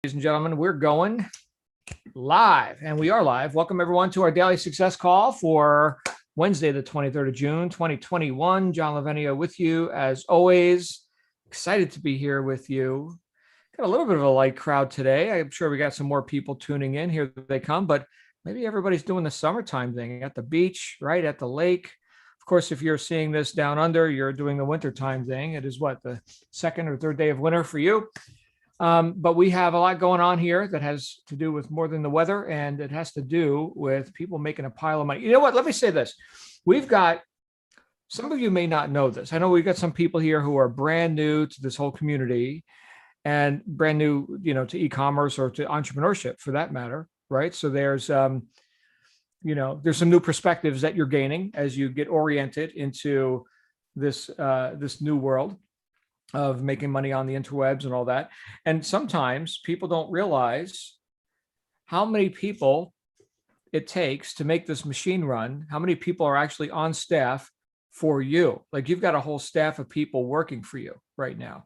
Ladies and gentlemen, we're going live, and we are live. Welcome, everyone, to our daily success call for Wednesday, the 23rd of June, 2021. John Lavenio with you, as always. Excited to be here with you. Got a little bit of a light crowd today. I'm sure we got some more people tuning in. Here they come, but maybe everybody's doing the summertime thing at the beach, right at the lake. Of course, if you're seeing this down under, you're doing the wintertime thing. It is what, the second or third day of winter for you. But we have a lot going on here that has to do with more than the weather, and it has to do with people making a pile of money. You know what? Let me say this. We've got, some of you may not know this. I know we've got some people here who are brand new to this whole community and brand new, to e-commerce or to entrepreneurship for that matter, right? So there's some new perspectives that you're gaining as you get oriented into this new world of making money on the interwebs and all that. And sometimes people don't realize how many people it takes to make this machine run, how many people are actually on staff for you. Like, you've got a whole staff of people working for you right now.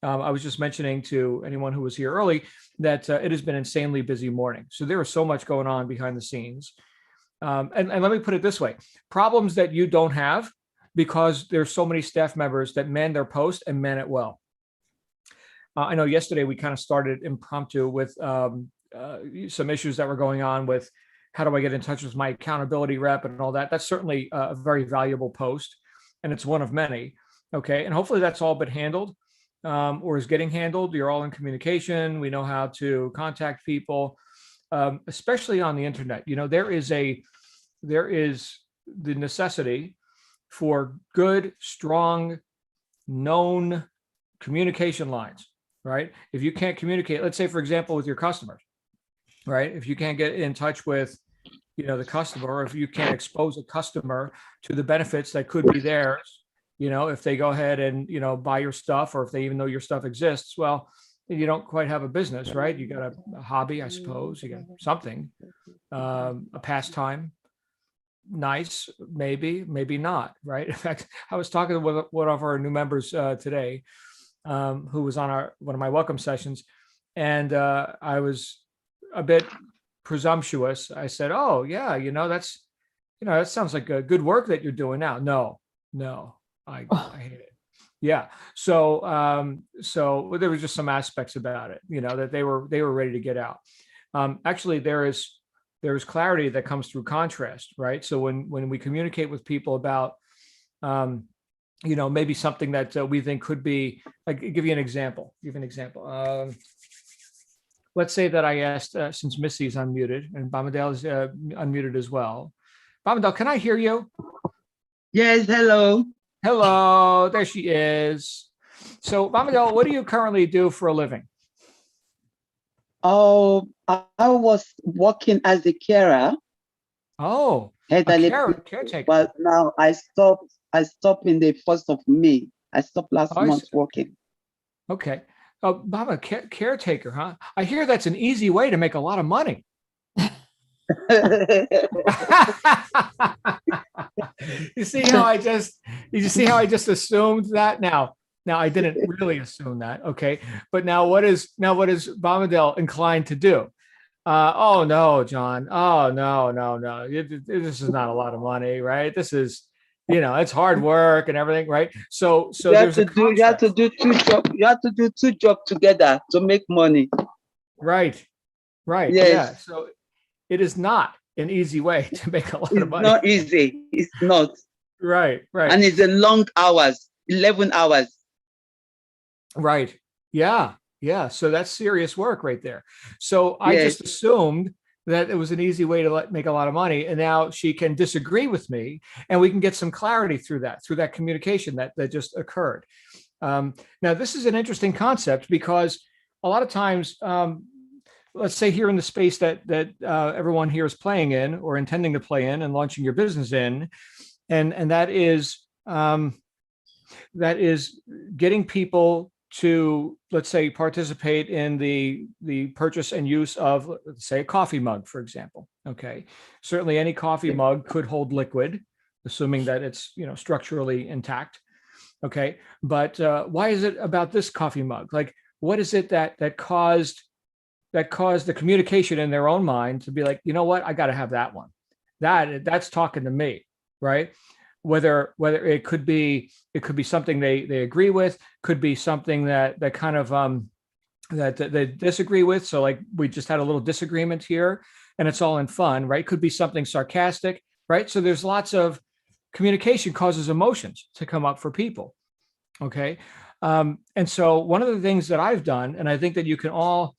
I was just mentioning to anyone who was here early that it has been an insanely busy morning. So there is so much going on behind the scenes. And let me put it this way, problems that you don't have, because there's so many staff members that man their post and man it well. I know yesterday we kind of started impromptu with some issues that were going on with how do I get in touch with my accountability rep and all that. That's certainly a very valuable post, and it's one of many. Okay, and hopefully that's all been handled or is getting handled. You're all in communication. We know how to contact people, especially on the internet. There is the necessity for good, strong, known communication lines, right? If you can't communicate, let's say, for example, with your customers, right? If you can't get in touch with, the customer, or if you can't expose a customer to the benefits that could be theirs, if they go ahead and, buy your stuff, or if they even know your stuff exists, well, you don't quite have a business, right? You got a hobby, I suppose. You got something, a pastime. Nice, maybe not, right? In fact, I was talking with one of our new members today, who was on one of my welcome sessions, and I was a bit presumptuous. I said, "Oh yeah, that sounds like a good work that you're doing now." No, I hate it. Yeah. So there was just some aspects about it, that they were ready to get out. Actually, there's clarity that comes through contrast, right? So when we communicate with people about, maybe something that we think could be, like, give you an example. Let's say that I asked, since Missy's unmuted and Bamadel is unmuted as well. Bamadel, can I hear you? Yes, hello. Hello, there she is. So Bamadel, what do you currently do for a living? Oh, I was working as a carer. Oh, caretaker. But now I stopped in the 1st of May. I stopped last month working. Okay. Mama, caretaker, huh? I hear that's an easy way to make a lot of money. You see how I just assumed that? Now I didn't really assume that. Okay. But now what is Bamadel inclined to do? Oh no, John. Oh no. This is not a lot of money, right? This is, it's hard work and everything, right? So you have to do two jobs. You have to do two jobs together to make money. Right. Yes. Yeah. So it is not an easy way to make a lot of money. It's not easy. It's not. Right. And it's a long hours, 11 hours. Right. Yeah. So that's serious work right there. So I just assumed that it was an easy way to make a lot of money. And now she can disagree with me, and we can get some clarity through that communication that just occurred. Now, this is an interesting concept, because a lot of times, let's say here in the space that everyone here is playing in, or intending to play in and launching your business in, and that is getting people to, let's say, participate in the purchase and use of, let's say, a coffee mug, for example. Okay. Certainly any coffee mug could hold liquid, assuming that it's, structurally intact. Okay. But why is it about this coffee mug? Like, what is it that caused that cause the communication in their own mind to be like, you know what, I got to have that one. That's talking to me, right? Whether it could be something they agree with, could be something that kind of that they disagree with. So like we just had a little disagreement here, and it's all in fun, right? Could be something sarcastic, right? So there's lots of communication causes emotions to come up for people. Okay. And so one of the things that I've done, and I think that you can all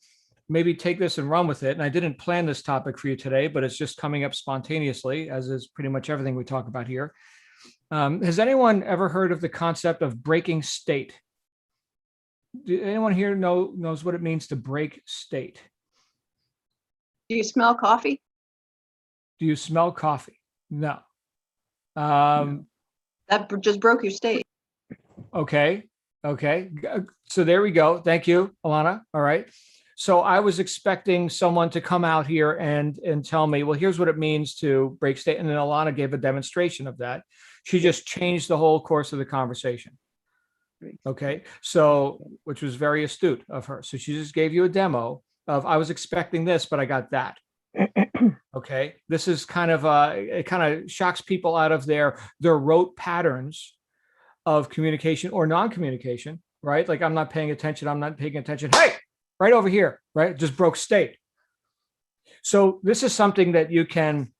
maybe take this and run with it. And I didn't plan this topic for you today, but it's just coming up spontaneously, as is pretty much everything we talk about here. Has anyone ever heard of the concept of breaking state? Anyone here knows what it means to break state? Do you smell coffee? Do you smell coffee? No. That just broke your state. Okay. So there we go. Thank you, Alana. All right. So I was expecting someone to come out here and tell me, well, here's what it means to break state. And then Alana gave a demonstration of that. She just changed the whole course of the conversation. Okay. So, which was very astute of her. So she just gave you a demo of, I was expecting this, but I got that. Okay. This is kind of, it kind of shocks people out of their rote patterns of communication or non-communication, right? Like I'm not paying attention. Hey, right over here, right? Just broke state. So this is something that you can,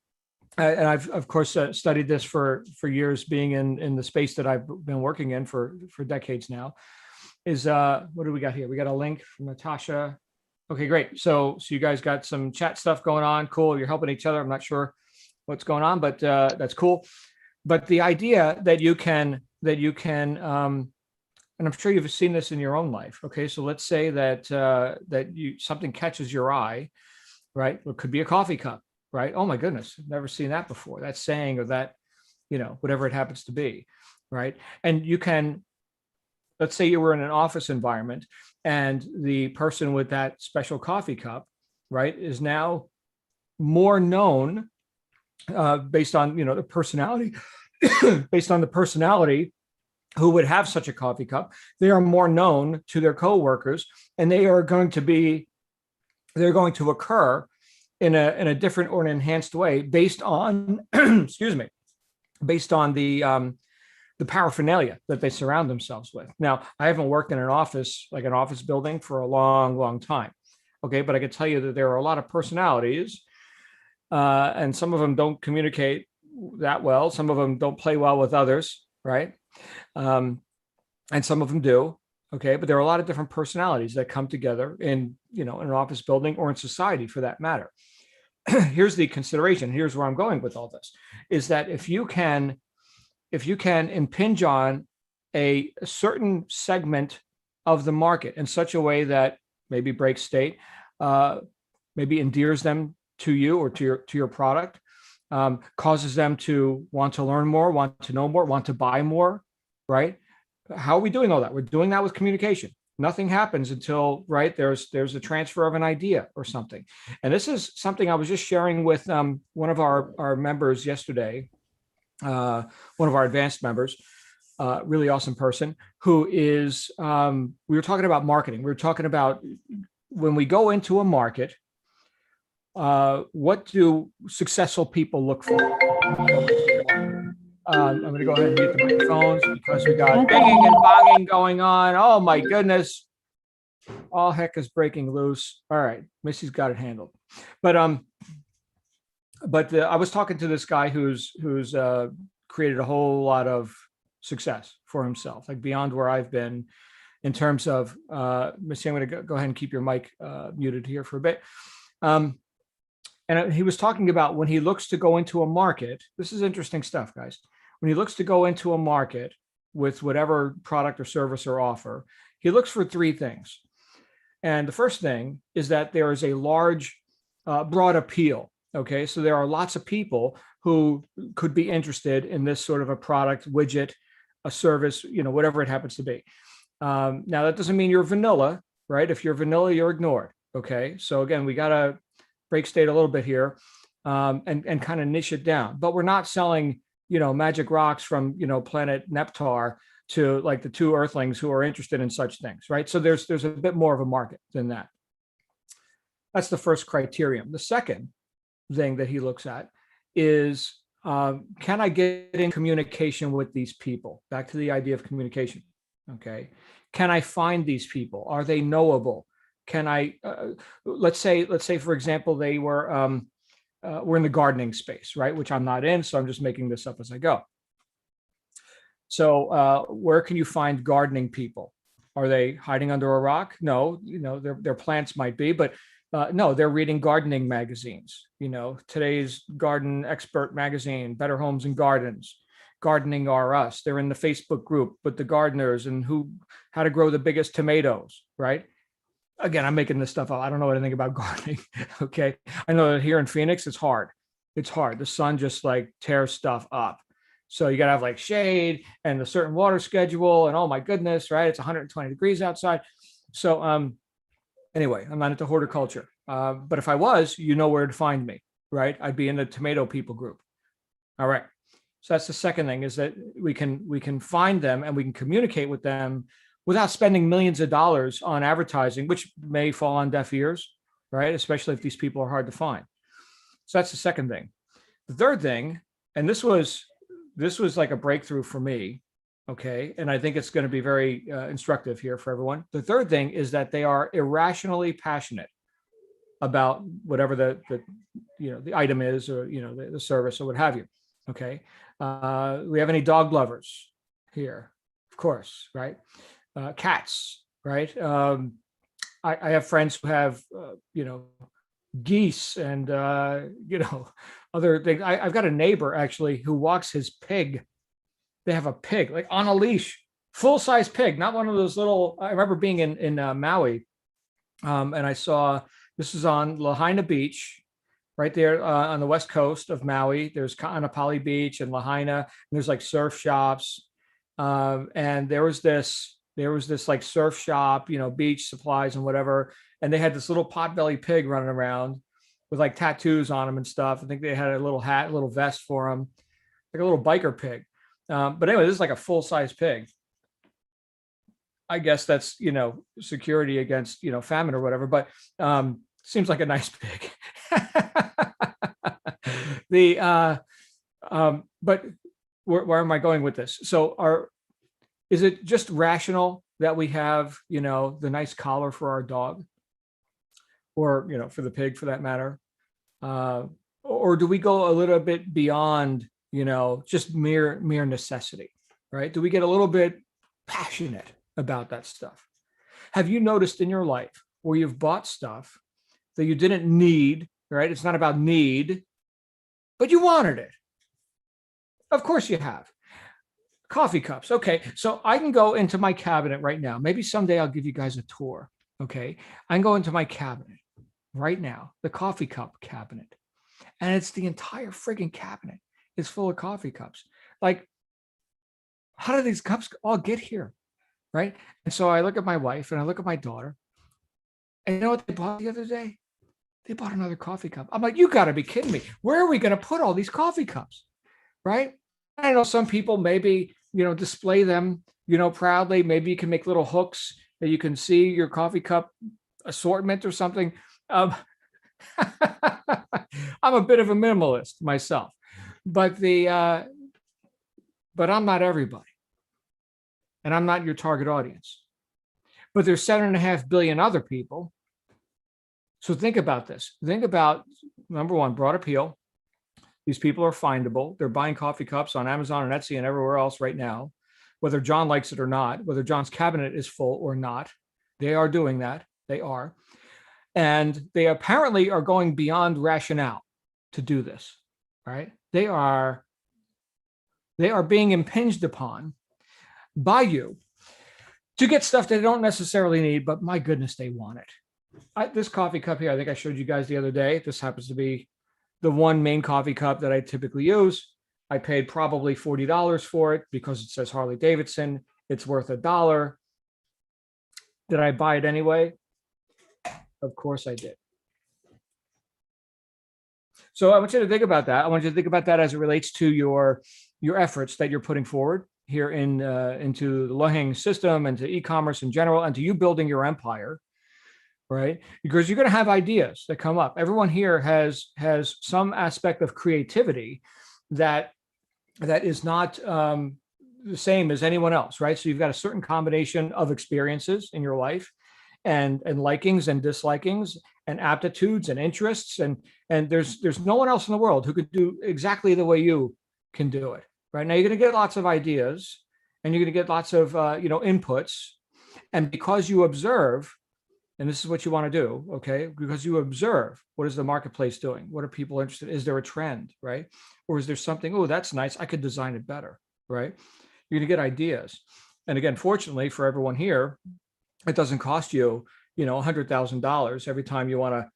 and I've of course studied this for years, being in the space that I've been working in for decades now. Is what do we got here? We got a link from Natasha. Okay, great. So you guys got some chat stuff going on. Cool. You're helping each other. I'm not sure what's going on, but that's cool. But the idea that you can, and I'm sure you've seen this in your own life. Okay, so let's say that something catches your eye, right? It could be a coffee cup, right? Oh my goodness, I've never seen that before. That saying, or that, whatever it happens to be, right? And you can, let's say you were in an office environment, and the person with that special coffee cup, right, is now more known based on the personality, based on the personality who would have such a coffee cup. They are more known to their coworkers, and they're going to occur in a different or an enhanced way based on, excuse me, based on the paraphernalia that they surround themselves with. Now, I haven't worked in an office, like an office building, for a long, long time. Okay, but I can tell you that there are a lot of personalities, and some of them don't communicate that well. Some of them don't play well with others, right? And some of them do. Okay, but there are a lot of different personalities that come together in an office building or in society, for that matter. Here's the consideration. Here's where I'm going with all this: is that if you can impinge on a certain segment of the market in such a way that maybe breaks state, maybe endears them to you or to your product, causes them to want to learn more, want to know more, want to buy more, right? How are we doing all that? We're doing that with communication. Nothing happens until, right, there's a transfer of an idea or something. And this is something I was just sharing with one of our members yesterday, one of our advanced members, really awesome person, who is, we were talking about marketing. We were talking about when we go into a market, what do successful people look for? I'm going to go ahead and mute the microphones because we got banging and bonging going on. Oh my goodness. All heck is breaking loose. All right. Missy's got it handled. But I was talking to this guy who's created a whole lot of success for himself, like beyond where I've been in terms of, Missy, I'm going to go ahead and keep your mic muted here for a bit. And he was talking about when he looks to go into a market. This is interesting stuff, guys. When he looks to go into a market with whatever product or service or offer, he looks for three things. And the first thing is that there is a large, broad appeal. Okay, so there are lots of people who could be interested in this sort of a product, widget, a service, whatever it happens to be. Now, that doesn't mean you're vanilla, right? If you're vanilla, you're ignored. Okay, so again, we got to break state a little bit here, and kind of niche it down. But we're not selling, magic rocks from, planet Neptar to like the two earthlings who are interested in such things, right? So there's a bit more of a market than that. That's the first criterion. The second thing that he looks at is, can I get in communication with these people? Back to the idea of communication. Okay. Can I find these people? Are they knowable? Can I, let's say, for example, they were in the gardening space, right? Which I'm not in. So I'm just making this up as I go. So where can you find gardening people? Are they hiding under a rock? No, their plants might be, but no, they're reading gardening magazines. Today's Garden Expert magazine, Better Homes and Gardens, Gardening R Us. They're in the Facebook group with the gardeners and how to grow the biggest tomatoes, right? Again, I'm making this stuff up. I don't know anything about gardening. Okay. I know that here in Phoenix, it's hard. It's hard. The sun just like tears stuff up. So you got to have like shade and a certain water schedule. And oh my goodness, right? It's 120 degrees outside. So anyway, I'm not into horticulture. But if I was, you know where to find me, right? I'd be in the tomato people group. All right. So that's the second thing, is that we can find them and we can communicate with them without spending millions of dollars on advertising, which may fall on deaf ears, right? Especially if these people are hard to find. So that's the second thing. The third thing, and this was like a breakthrough for me, okay? And I think it's going to be very instructive here for everyone. The third thing is that they are irrationally passionate about whatever the item is, or the service or what have you. Okay. We have any dog lovers here? Of course, right? Cats, right? I have friends who have geese and other things. I've got a neighbor actually who walks his pig. They have a pig like on a leash, full-size pig, not one of those little. I remember being in Maui, and I saw, this is on Lahaina Beach, right there on the west coast of Maui. There's Ka'anapali Beach and Lahaina, and there's like surf shops, and there was this like surf shop, beach supplies and whatever, and they had this little potbelly pig running around with like tattoos on him and stuff. I think they had a little hat, a little vest for him, like a little biker pig. But anyway, this is like a full-size pig. I guess that's, security against, famine or whatever, but seems like a nice pig. But where am I going with this? So is it just rational that we have, the nice collar for our dog, or, for the pig for that matter? Or do we go a little bit beyond, just mere necessity, right? Do we get a little bit passionate about that stuff? Have you noticed in your life where you've bought stuff that you didn't need, right? It's not about need, but you wanted it. Of course you have. Coffee cups. Okay. So I can go into my cabinet right now. Maybe someday I'll give you guys a tour. Okay. I can go into my cabinet right now, the coffee cup cabinet. And it's the entire frigging cabinet is full of coffee cups. Like, how do these cups all get here? Right. And so I look at my wife and I look at my daughter. And you know what they bought the other day? They bought another coffee cup. I'm like, you got to be kidding me. Where are we going to put all these coffee cups? Right. I know some people maybe, display them, proudly. Maybe you can make little hooks that you can see your coffee cup assortment or something. I'm a bit of a minimalist myself, but but I'm not everybody. And I'm not your target audience. But there's 7.5 billion other people. So think about this. Think about, number one, broad appeal. These people are findable. They're buying coffee cups on Amazon and Etsy and everywhere else right now, whether John likes it or not, whether John's cabinet is full or not. They are doing that. They are. And they apparently are going beyond rationale to do this, right? They are being impinged upon by you to get stuff they don't necessarily need, but my goodness, they want it. This coffee cup here, I think I showed you guys the other day. This happens to be the one main coffee cup that I typically use. I paid probably $40 for it because it says Harley Davidson. It's worth $1. Did I buy it anyway? Of course I did. So I want you to think about that. I want you to think about that as it relates to your efforts that you're putting forward here into the Loheng system and to e-commerce in general and to you building your empire. right? Because you're going to have ideas that come up. Everyone here has some aspect of creativity that is not the same as anyone else, right? So you've got a certain combination of experiences in your life, and likings and dislikings and aptitudes and interests, and there's no one else in the world who could do exactly the way you can do it. Right now, you're going to get lots of ideas, and you're going to get lots of inputs, and because you observe, and this is what you want to do, okay? Because you observe, what is the marketplace doing? What are people interested in? Is there a trend, right? Or is there something, oh, that's nice, I could design it better, right? You're going to get ideas. And again, fortunately for everyone here, it doesn't cost you, $100,000 every time you want to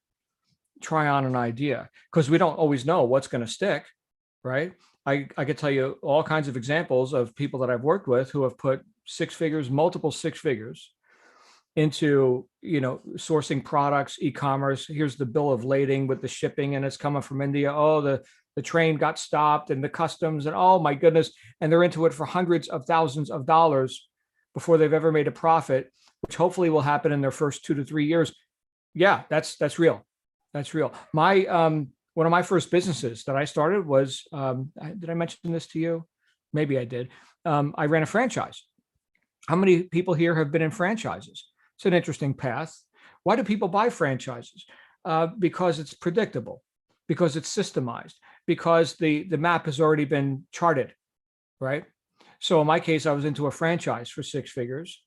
try on an idea, because we don't always know what's going to stick, right? I could tell you all kinds of examples of people that I've worked with who have put six figures, multiple six figures into, sourcing products, e-commerce. Here's the bill of lading with the shipping, and it's coming from India. Oh, the train got stopped, and the customs, and oh my goodness. And they're into it for hundreds of thousands of dollars before they've ever made a profit, which hopefully will happen in their first 2 to 3 years. Yeah, that's real. That's real. One of my first businesses that I started was, did I mention this to you? Maybe I did. I ran a franchise. How many people here have been in franchises? It's an interesting path. Why do people buy franchises? Because it's predictable, because it's systemized, because the map has already been charted, right? So in my case, I was into a franchise for six figures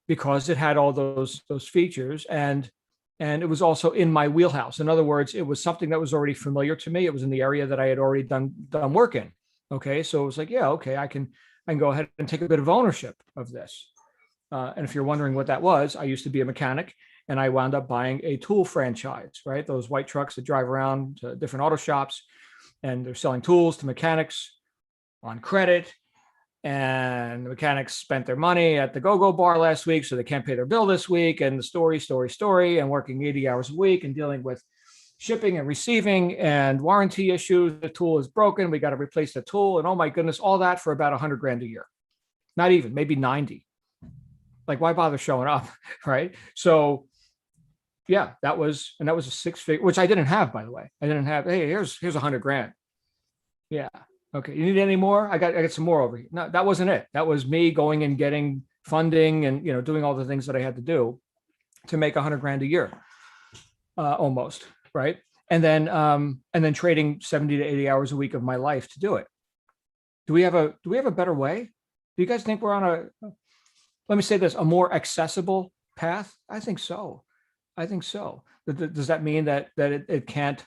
because it had all those features, and it was also in my wheelhouse. In other words, it was something that was already familiar to me. It was in the area that I had already done work in. Okay, so it was like, yeah, okay, I can go ahead and take a bit of ownership of this. And if you're wondering what that was, I used to be a mechanic, and I wound up buying a tool franchise, right? Those white trucks that drive around to different auto shops, and they're selling tools to mechanics on credit. And the mechanics spent their money at the go-go bar last week, so they can't pay their bill this week. And the story, and working 80 hours a week and dealing with shipping and receiving and warranty issues. The tool is broken. We got to replace the tool. And oh my goodness, all that for about $100,000 a year. Not even, maybe 90. Like, why bother showing up, right? So yeah, that was a six figure, which I didn't have, by the way. I didn't have, hey, here's $100,000. Yeah. Okay. You need any more? I got some more over here. No, that wasn't it. That was me going and getting funding and, doing all the things that I had to do to make $100,000 a year, almost. Right. And then trading 70 to 80 hours a week of my life to do it. Do we have a better way? Do you guys think we're on let me say this, a more accessible path? I think so. Does that mean that it can't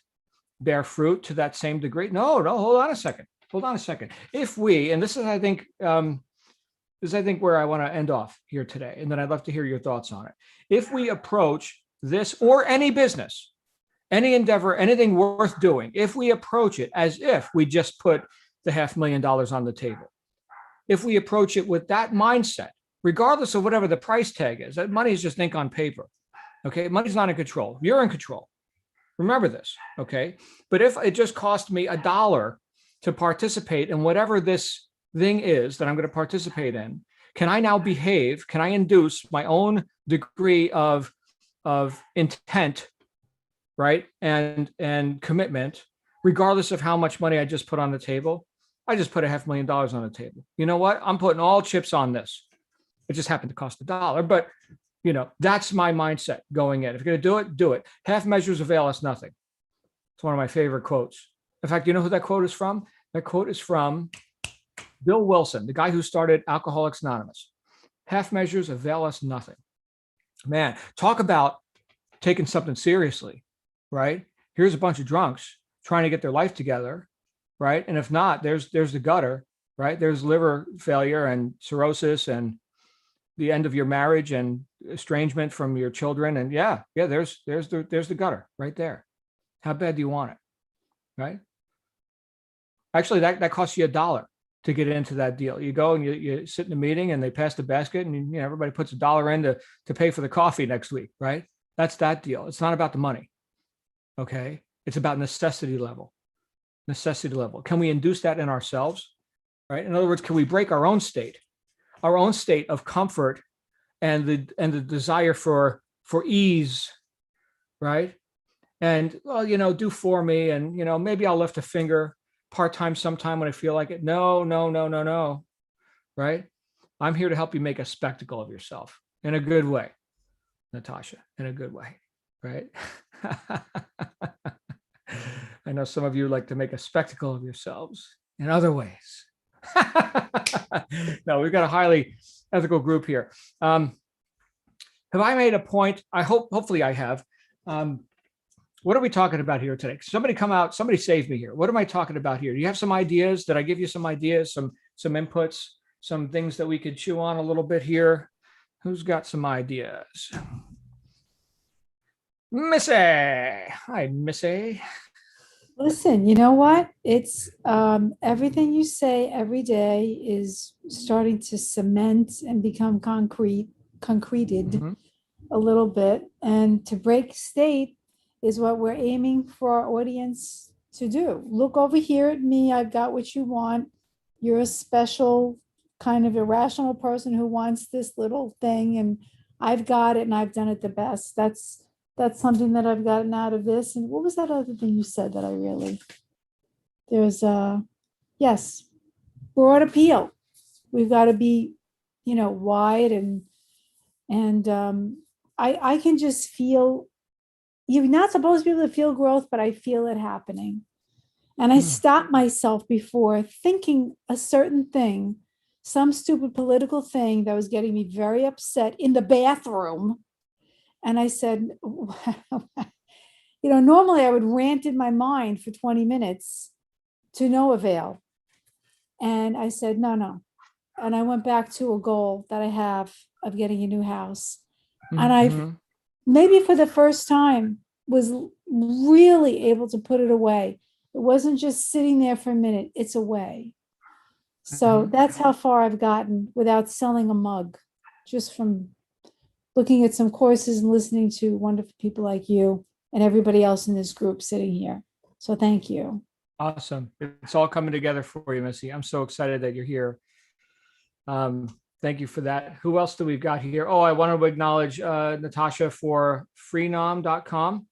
bear fruit to that same degree? No, hold on a second. If we, and this is, I think where I want to end off here today, and then I'd love to hear your thoughts on it. If we approach this, or any business, any endeavor, anything worth doing, if we approach it as if we just put the $500,000 on the table, if we approach it with that mindset, regardless of whatever the price tag is, that money is just ink on paper. Okay. Money's not in control. You're in control. Remember this. Okay. But if it just cost me $1 to participate in whatever this thing is that I'm going to participate in, can I now behave? Can I induce my own degree of intent, right? And commitment, regardless of how much money I just put on the table? I just put $500,000 on the table. You know what? I'm putting all chips on this. It just happened to cost $1, but that's my mindset going in. If you're going to do it, do it. Half measures avail us nothing. It's one of my favorite quotes. In fact, you know who that quote is from? That quote is from Bill Wilson, the guy who started Alcoholics Anonymous. Half measures avail us nothing. Man, talk about taking something seriously, right? Here's a bunch of drunks trying to get their life together, right? And if not, there's the gutter, right? There's liver failure and cirrhosis and the end of your marriage and estrangement from your children. And there's the gutter right there. How bad do you want it? Right? Actually, that costs you $1 to get into that deal. You go and you sit in a meeting and they pass the basket, and everybody puts $1 in to pay for the coffee next week, right? That's that deal. It's not about the money. Okay. It's about necessity level. Can we induce that in ourselves? Right? In other words, can we break our own state of comfort and the desire for ease right? And, well, do for me. And, maybe I'll lift a finger part-time sometime when I feel like it. No, no, no, no, no. Right? I'm here to help you make a spectacle of yourself in a good way, Natasha, in a good way. Right? I know some of you like to make a spectacle of yourselves in other ways. No, we've got a highly ethical group here. Have I made a point? Hopefully I have. What are we talking about here today? Somebody come out, somebody save me here. What am I talking about here? Do you have some ideas? Did I give you some ideas, some inputs, some things that we could chew on a little bit here? Who's got some ideas? Missy. Hi, Missy. Listen, you know what? It's everything you say every day is starting to cement and become concreted Mhm. a little bit. And to break state is what we're aiming for our audience to do. Look over here at me. I've got what you want. You're a special kind of irrational person who wants this little thing, and I've got it and I've done it the best. That's something that I've gotten out of this. And what was that other thing you said that I really, there's yes, broad appeal. We've got to be, wide and I can just feel, you're not supposed to be able to feel growth, but I feel it happening. And I stopped myself before thinking a certain thing, some stupid political thing that was getting me very upset in the bathroom. And I said, normally I would rant in my mind for 20 minutes to no avail. And I said, no. And I went back to a goal that I have of getting a new house. And I maybe for the first time was really able to put it away. It wasn't just sitting there for a minute, it's away. So that's how far I've gotten without selling a mug, just from looking at some courses and listening to wonderful people like you and everybody else in this group sitting here. So thank you. Awesome. It's all coming together for you, Missy. I'm so excited that you're here. Thank you for that. Who else do we've got here? Oh, I want to acknowledge Natasha for freenom.com.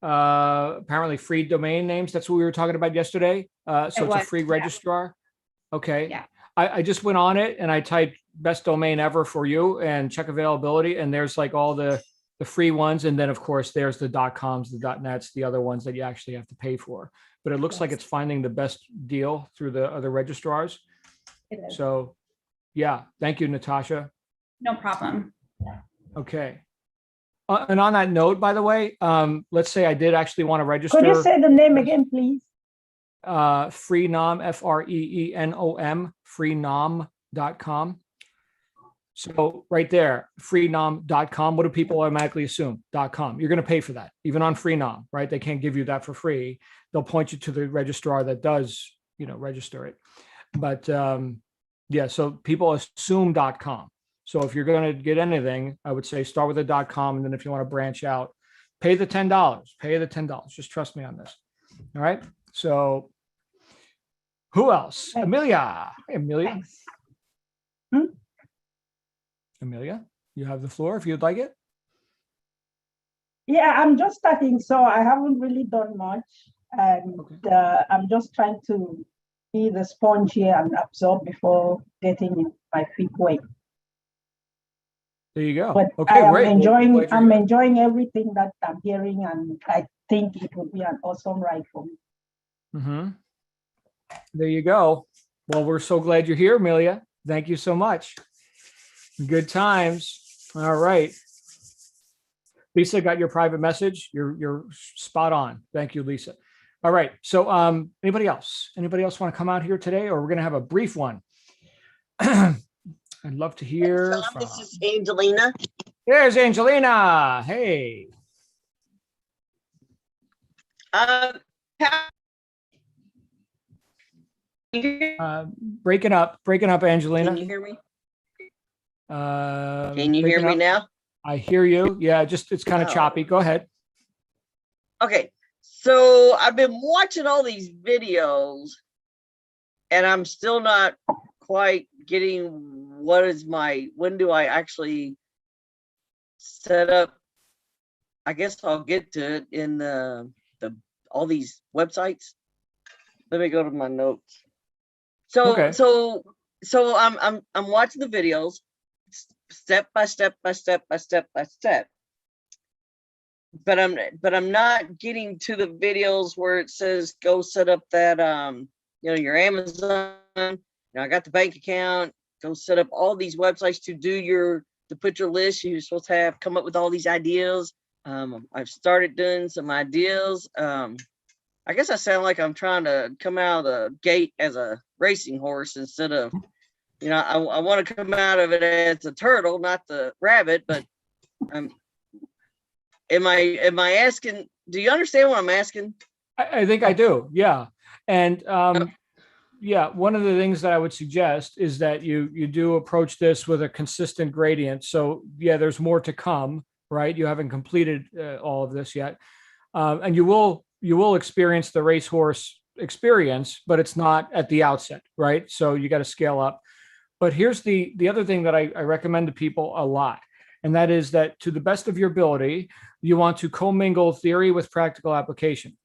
Apparently free domain names. That's what we were talking about yesterday. So it's a free registrar. Okay. Yeah. I just went on it and I typed best domain ever for you and check availability. And there's like all the free ones. And then of course there's the .coms, the .nets, the other ones that you actually have to pay for. But it looks like it's finding the best deal through the other registrars. It is. So yeah, thank you, Natasha. No problem. Okay. And on that note, by the way, let's say I did actually want to register. Could you say the name again, please? Freenom, FREENOM, freenom.com. So right there, freenom.com. What do people automatically assume? .com. You're going to pay for that, even on Freenom, right? They can't give you that for free. They'll point you to the registrar that does, register it. But yeah, so people assume .com. So if you're going to get anything, I would say start with a .com. And then if you want to branch out, pay the $10, pay the $10. Just trust me on this. All right. So who else? Thanks. Amelia. Hey, Amelia. Thanks. Amelia, you have the floor if you'd like it. Yeah, I'm just starting, so I haven't really done much. And I'm just trying to be the sponge here and absorb before getting my feet wet. There you go. But Okay, great. I'm enjoying everything that I'm hearing, and I think it would be an awesome ride for me. There you go. Well, we're so glad you're here, Amelia. Thank you so much. Good times. All right. Lisa, got your private message. You're spot on. Thank you, Lisa. All right. So anybody else? Anybody else want to come out here today, or we're going to have a brief one? I'd love to hear John, from. this is Angelina. There's Angelina. Hey. Breaking up, Angelina. Can you hear me? Can Can you hear me now? I hear you. Yeah, it's kind of choppy. Go ahead. Okay, so I've been watching all these videos and I'm still not quite getting when do I actually set up I guess I'll get to it in all these websites. Let me go to my notes. So Okay. so I'm watching the videos step by step by step by step by step. But I'm not getting to the videos where it says go set up that your Amazon. I got the bank account. Go set up all these websites to put your list. You're supposed to have come up with all these ideas. I've started doing some ideas. I guess I sound like I'm trying to come out of the gate as a racing horse instead of, I want to come out of it as a turtle, not the rabbit. But am I asking? Do you understand what I'm asking? I think I do. Yeah. And yeah, one of the things that I would suggest is that you do approach this with a consistent gradient. So yeah, there's more to come, right? You haven't completed all of this yet. And you will experience the racehorse experience, but it's not at the outset, right? So you got to scale up. But here's the other thing that I recommend to people a lot. And that is that to the best of your ability, you want to commingle theory with practical application.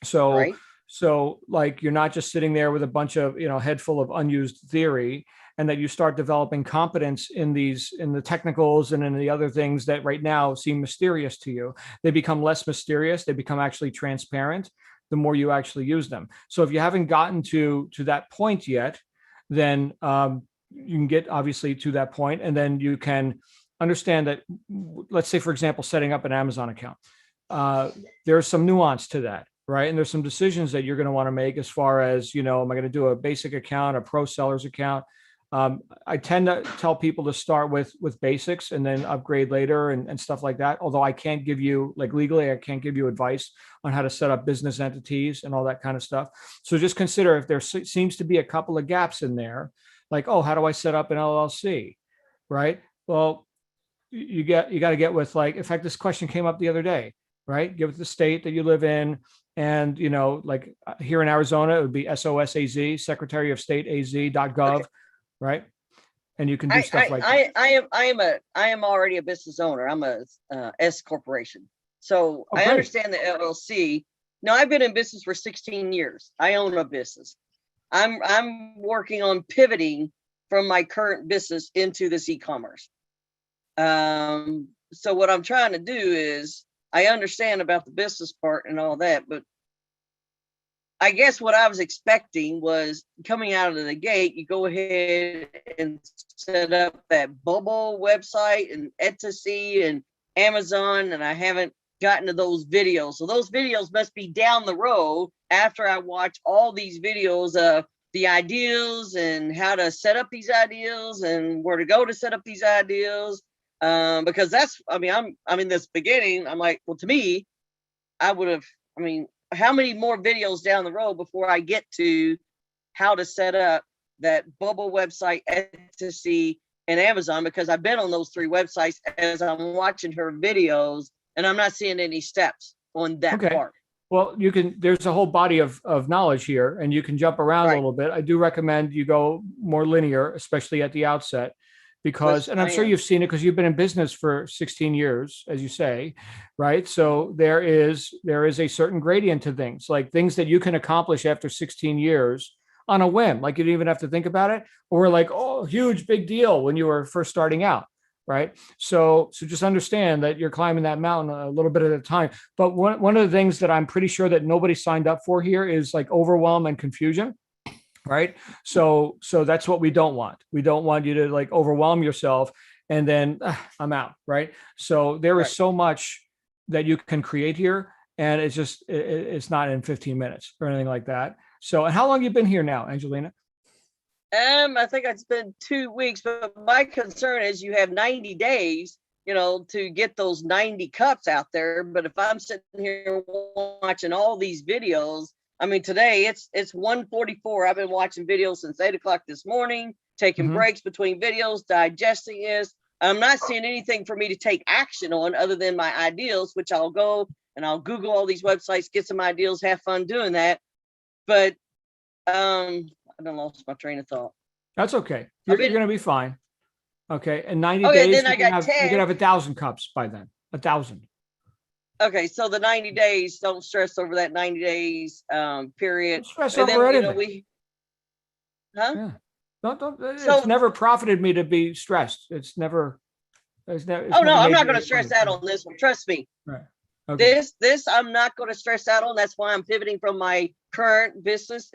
So, Right. so like you're not just sitting there with a bunch of, head full of unused theory, and that you start developing competence in the technicals and in the other things that right now seem mysterious to you. They become less mysterious. They become actually transparent the more you actually use them. So if you haven't gotten to that point yet, then you can get obviously to that point, and then you can understand that, let's say, for example, setting up an Amazon account. There's some nuance to that, right? And there's some decisions that you're going to want to make as far as, am I going to do a basic account, a pro seller's account? I tend to tell people to start with basics and then upgrade later and stuff like that. Although I can't give you, like legally, I can't give you advice on how to set up business entities and all that kind of stuff. So just consider if there seems to be a couple of gaps in there, like, oh, how do I set up an LLC, right? Well, you got to get with, like, in fact, this question came up the other day, right? Get with the state that you live in. And, like here in Arizona, it would be SOSAZ, Secretary of State, az.gov, Okay. right? And you can do stuff like that. I am already a business owner. I'm a S corporation. So Oh, I great. understand the LLC. Now I've been in business for 16 years. I own a business. I'm working on pivoting from my current business into this e-commerce. So what I'm trying to do is, I understand about the business part and all that, but I guess what I was expecting was coming out of the gate, you go ahead and set up that Bubble website and Etsy and Amazon, and I haven't gotten to those videos. So those videos must be down the road after I watch all these videos of the ideals and how to set up these ideals and where to go to set up these ideals. Because I'm in this beginning. I'm like, well, to me, how many more videos down the road before I get to how to set up that Bubble website, Etsy, and Amazon? Because I've been on those 3 websites as I'm watching her videos, and I'm not seeing any steps on that Okay. part. Well, there's a whole body of knowledge here, and you can jump around a Right. little bit. I do recommend you go more linear, especially at the outset, because, and I'm sure you've seen it because you've been in business for 16 years, as you say, right? So there is a certain gradient to things, like things that you can accomplish after 16 years on a whim. Like you didn't even have to think about it, or like, oh, huge, big deal when you were first starting out. Right. So just understand that you're climbing that mountain a little bit at a time. But one of the things that I'm pretty sure that nobody signed up for here is like overwhelm and confusion. Right. So that's what we don't want. We don't want you to like overwhelm yourself and then I'm out. Right. So there is so much that you can create here. And it's not in 15 minutes or anything like that. So, and how long have you been here now, Angelina? I think it's been 2 weeks, but my concern is you have 90 days, to get those 90 cups out there. But if I'm sitting here watching all these videos, today it's 1:44. I've been watching videos since 8 o'clock this morning, taking breaks between videos, digesting this. I'm not seeing anything for me to take action on other than my ideals, which I'll go and I'll Google all these websites, get some ideals, have fun doing that. But I done lost my train of thought. That's okay. You're going to be fine. Okay. And 90 Okay, days, then you can have 1,000 cups by then. 1,000. Okay, so the 90 days, don't stress over that 90 days period. Don't stress And then, over you know, anything. huh? Yeah. Don't, So- it's never profited me to be stressed. It's never, it's never. Oh no, I'm not going to stress out on this one. Trust me. Right. Okay. This I'm not going to stress out on. That's why I'm pivoting from my current business.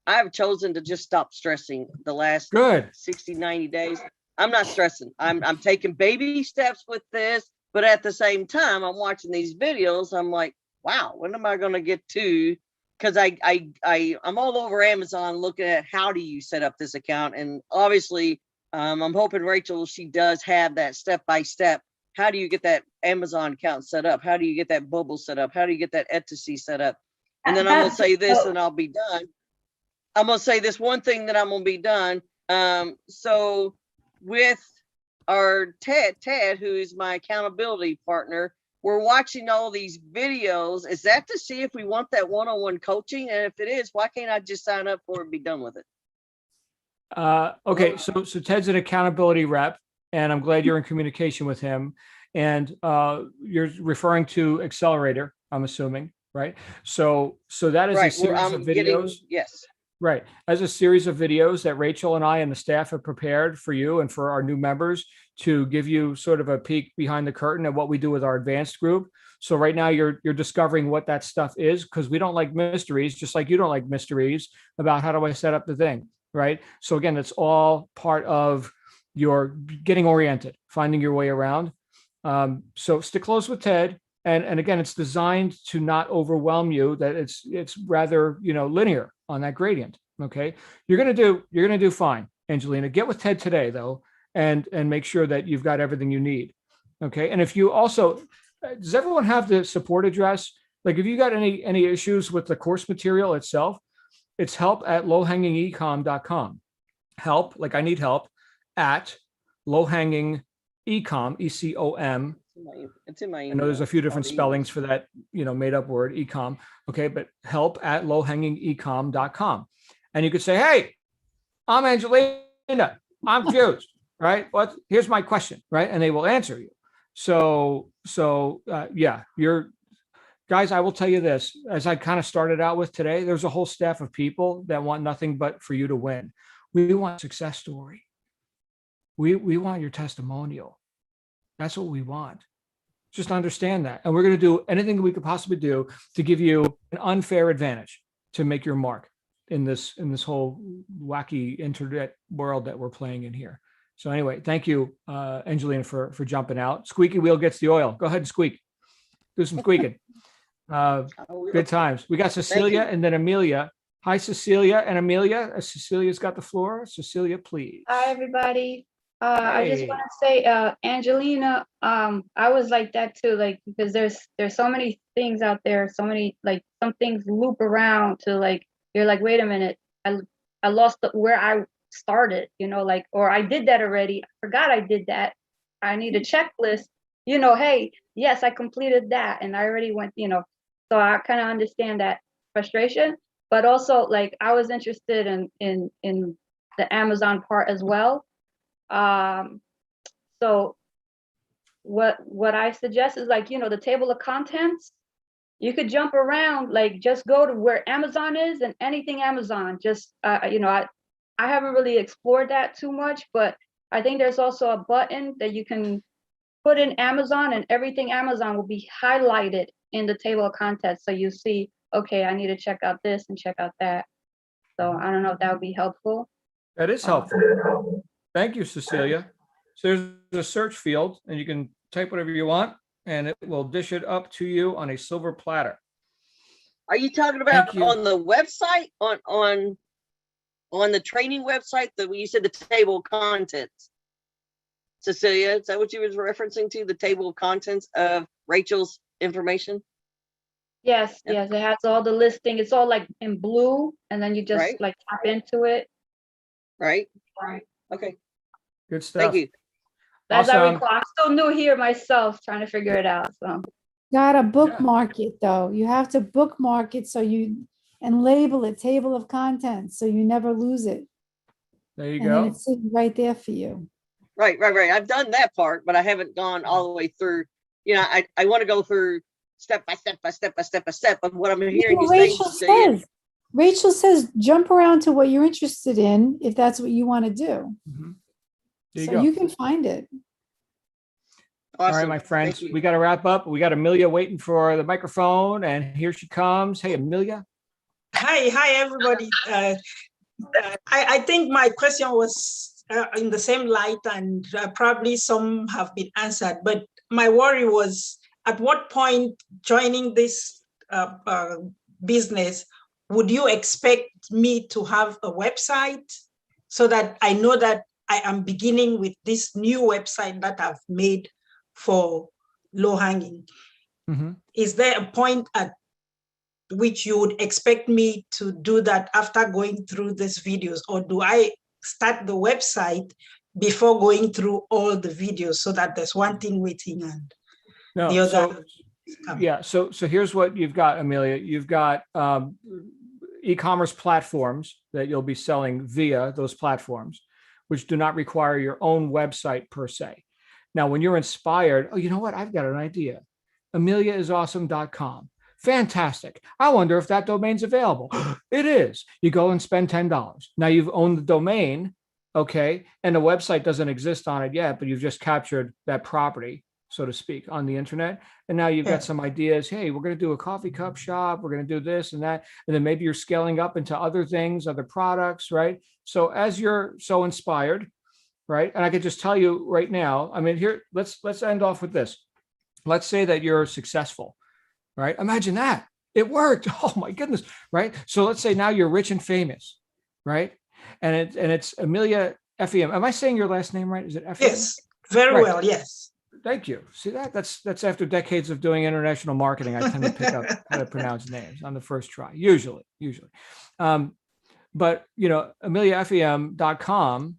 I've chosen to just stop stressing the last Good. 60, 90 days. I'm not stressing. I'm taking baby steps with this, but at the same time, I'm watching these videos. I'm like, wow, when am I going to get to? Because I'm all over Amazon looking at how do you set up this account, and obviously, I'm hoping Rachel, she does have that step by step. How do you get that Amazon account set up? How do you get that Bubble set up? How do you get that Etsy set up? And then I'm gonna say this, and I'll be done. I'm gonna say this one thing that I'm gonna be done. So with our Ted, who is my accountability partner, we're watching all these videos. Is that to see if we want that one-on-one coaching? And if it is, why can't I just sign up for it and be done with it? Okay, so Ted's an accountability rep, and I'm glad you're in communication with him. And you're referring to Accelerator, I'm assuming, right? So that is a Right, series of videos. yes. Right. As a series of videos that Rachel and I and the staff have prepared for you and for our new members to give you sort of a peek behind the curtain at what we do with our advanced group. So right now you're discovering what that stuff is, because we don't like mysteries, just like you don't like mysteries about how do I set up the thing, right? So again, it's all part of your getting oriented, finding your way around. So stick close with Ted. And again, it's designed to not overwhelm you, that it's rather, linear on that gradient. Okay. You're going to do fine, Angelina. Get with Ted today though, and make sure that you've got everything you need. Okay. And if you also, does everyone have the support address? Like if you got any issues with the course material itself, it's help@lowhangingecom.com. Help, like I need help, at lowhangingecom, ECOM. It's in my email. I know there's a few different All the spellings emails. for that, made up word, ecom. Okay, but help@lowhangingecom.com. And you could say, hey, I'm Angelina. I'm confused, right? Here's my question, right? And they will answer you. So yeah, guys, I will tell you this, as I kind of started out with today, there's a whole staff of people that want nothing but for you to win. We want a success story. We want your testimonial. That's what we want. Just understand that. And we're going to do anything we could possibly do to give you an unfair advantage to make your mark in this whole wacky internet world that we're playing in here. So anyway, thank you, Angelina, for jumping out. Squeaky wheel gets the oil. Go ahead and squeak. Do some squeaking. Good times. We got Cecilia and then Amelia. Hi, Cecilia and Amelia. Cecilia's got the floor. Cecilia, please. Hi, everybody. I just Hey. want to say, Angelina, I was like that too, like, because there's so many things out there, so many, like, some things loop around to, like, you're like, wait a minute, I lost where I started, like, or I did that already. I forgot I did that. I need a checklist, hey, yes, I completed that. And I already went, so I kind of understand that frustration, but also, like, I was interested in the Amazon part as well. So what I suggest is, like, the table of contents, you could jump around, like, just go to where Amazon is and anything Amazon, just, I haven't really explored that too much, but I think there's also a button that you can put in Amazon, and everything Amazon will be highlighted in the table of contents. So you see, okay, I need to check out this and check out that. So I don't know if that would be helpful. That is helpful. Thank you, Cecilia. So there's a search field and you can type whatever you want and it will dish it up to you on a silver platter. Are you talking Thank about you. on the website, on the training website, that when you said the table of contents? Cecilia, is that what you was referencing to, the table of contents of Rachel's information? Yes, Yep. yes, it has all the listing. It's all, like, in blue, and then you just Right. like tap into it. Right? Right. Okay, Good stuff. thank you. As I Awesome. recall, I'm still new here myself, trying to figure it out. So Gotta bookmark it though. You have to bookmark it and label it table of contents so you never lose it. There you And then go. it's sitting right there for you. Right. I've done that part, but I haven't gone all the way through I want to go through step by step by step by step by step. But what I'm hearing you Rachel saying, says, Rachel says, jump around to what you're interested in if that's what you want to do. Mhm. There you So go. you can find it. All right, awesome. my friends, Thank you. we got to wrap up. We got Amelia waiting for the microphone, and here she comes. Hey, Amelia. Hi, everybody. I think my question was in the same light, and probably some have been answered. But my worry was, at what point joining this business would you expect me to have a website, so that I know that I am beginning with this new website that I've made for low hanging? Mhm. Is there a point at which you would expect me to do that after going through these videos, or do I start the website before going through all the videos, so that there's one thing waiting and the No, other so is coming? yeah, so here's what you've got, Amelia. You've got e-commerce platforms that you'll be selling via those platforms, which do not require your own website per se. Now, when you're inspired, oh, you know what? I've got an idea. AmeliaIsAwesome.com. Fantastic. I wonder if that domain's available. It is. You go and spend $10. Now you've owned the domain, okay, and the website doesn't exist on it yet, but you've just captured that property, so to speak, on the internet. And now you've Yeah. got some ideas. Hey, we're going to do a coffee cup shop. We're going to do this and that. And then maybe you're scaling up into other things, other products, right? So as you're so inspired, right? And I could just tell you right now, I mean, here, let's end off with this. Let's say that you're successful, right? Imagine that. It worked. Oh my goodness, right? So let's say now you're rich and famous, right? And it's Amelia FEM. Am I saying your last name right? Is it FEM? Yes, very Right. well, yes. Thank you. See that? That's after decades of doing international marketing. I tend to pick up how to pronounce names on the first try, usually. But AmeliaFEM.com,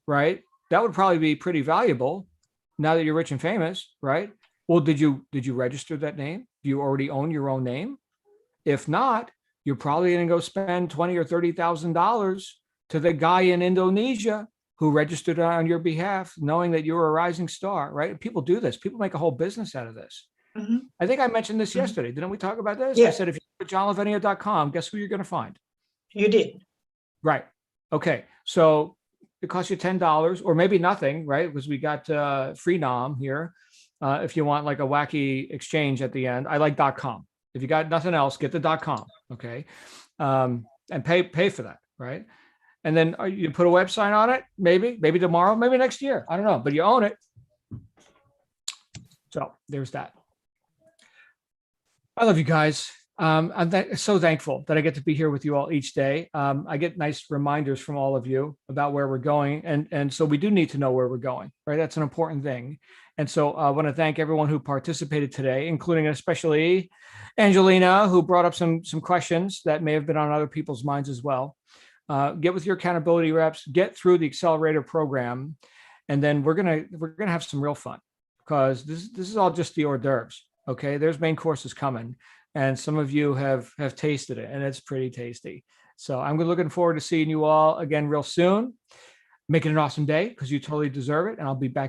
right? That would probably be pretty valuable now that you're rich and famous, right? Well, did you register that name? Do you already own your own name? If not, you're probably going to go spend $20,000 or $30,000 to the guy in Indonesia who registered it on your behalf, knowing that you're a rising star, right? People do this. People make a whole business out of this. Mhm. I think I mentioned this Mhm. yesterday. Didn't we talk about this? Yeah. I said, if you go to johnlavenio.com, guess who you're going to find? You did. Right. Okay. So it costs you $10 or maybe nothing, right? Because we got free nom here. If you want like a wacky exchange at the end, I like .com. If you got nothing else, get the .com. Okay. And pay for that. Right. And then you put a website on it, maybe tomorrow, maybe next year. I don't know, but you own it. So there's that. I love you guys. I'm so thankful that I get to be here with you all each day. I get nice reminders from all of you about where we're going. And so we do need to know where we're going, right? That's an important thing. And so I want to thank everyone who participated today, including especially Angelina, who brought up some questions that may have been on other people's minds as well. Get with your accountability reps, get through the accelerator program, and then we're gonna have some real fun, because this is all just the hors d'oeuvres. Okay, there's main courses coming, and some of you have tasted it, and it's pretty tasty. So I'm looking forward to seeing you all again real soon. Make it an awesome day, because you totally deserve it, and I'll be back